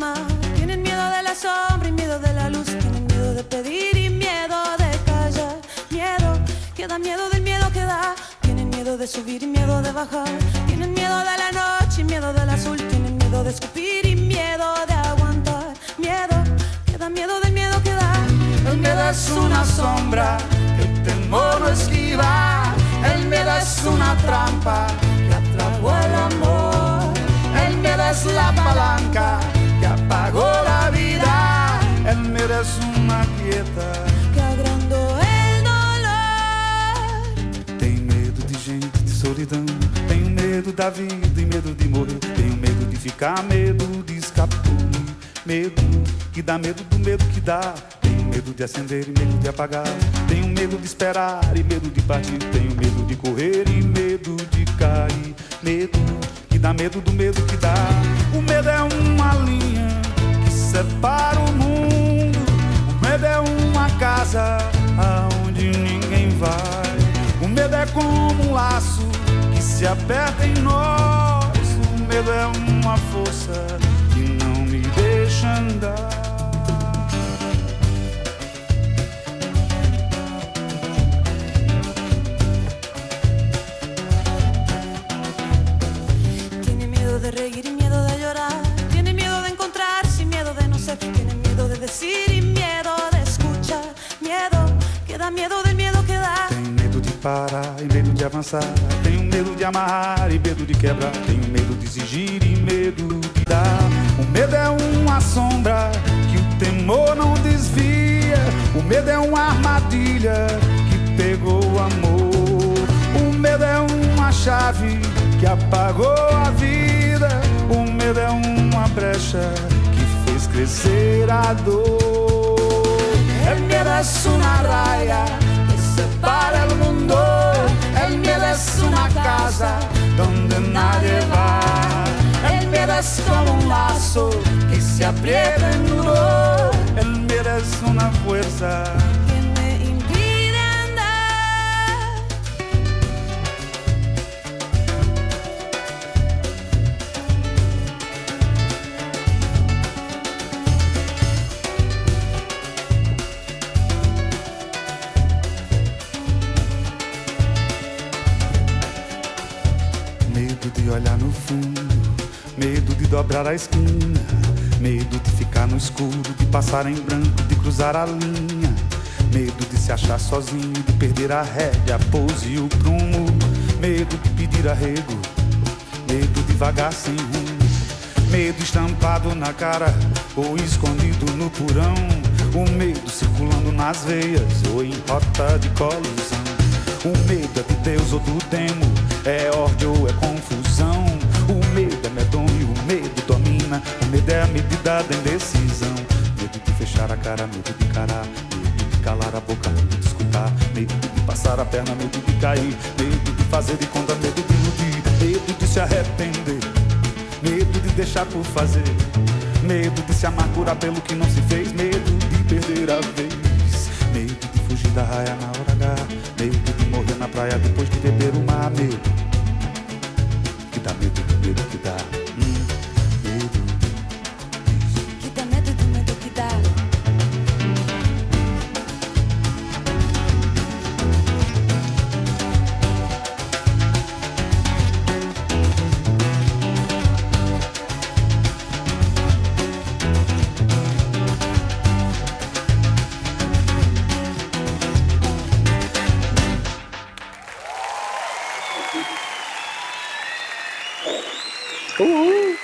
amar. Tienen miedo de la sombra y miedo de la luz. Tienen miedo de pedir y miedo de callar. Miedo que da miedo del miedo que da. Tienen miedo de subir y miedo de bajar. Tienen miedo de la noche y miedo del azul. Tienen miedo de escupir y miedo de aguantar. Miedo que da miedo del miedo que da. El miedo es una sombra, el temor no esquiva. El miedo es una trampa que atrapó el amor. El miedo es la palanca que apagó la vida. El miedo es una quieta que agrandou el dolor. Tenho medo de gente, de solidão. Tenho medo da vida e medo de morrer. Tenho medo de ficar, medo de escapulir. Medo que dá medo do medo que dá. Tenho medo de acender e medo de apagar. Tenho medo de esperar e medo de partir. Tenho medo de correr e medo de cair. Medo que dá medo do medo que dá. O medo é uma linha que separa o mundo. O medo é uma casa aonde ninguém vai. O medo é como um laço que se aperta em nós. O medo é uma força que não me deixa andar. De reír y miedo de llorar. Tiene miedo de encontrarse y miedo de no ser. Tiene miedo de decir y miedo de escuchar. Miedo que da miedo del miedo que da. Tenho medo de parar e medo de avançar. Tenho medo de amarrar e medo de quebrar. Tenho medo de exigir e medo de dar. O medo é uma sombra que o temor não desvia. O medo é uma armadilha que pegou o amor. O medo é uma chave que apagou a vida. O medo é uma brecha que fez crescer a dor. El miedo es una raya que separa el mundo. El miedo es una casa donde nadie va. El miedo es como un lazo que se aprieta en nudo. El miedo es una fuerza que me impide andar. Medo de olhar no fundo, medo de dobrar a esquina, medo de ficar no escuro, de passar em branco, de cruzar a linha, medo de se achar sozinho, de perder a rédea, a pose e o prumo, medo de pedir arrego, medo de vagar sem rumo, medo estampado na cara ou escondido no porão, o medo circulando nas veias ou em rota de colisão. O medo é de Deus ou do demo, é ordem ou é confusão. O medo é medonho, o medo domina. O medo é a medida da indecisão. Medo de fechar a cara, medo de encarar. Medo de calar a boca, medo de escutar. Medo de passar a perna, medo de cair. Medo de fazer de conta, medo de iludir. Medo de se arrepender, medo de deixar por fazer. Medo de se amargurar pelo que não se fez. Medo de perder a vez. Medo de fugir da raia na hora H. Medo de morrer na praia depois de beber o mar. Medo que dá medo do medo que dá. Medo Que dá medo do medo que dá. Uhul!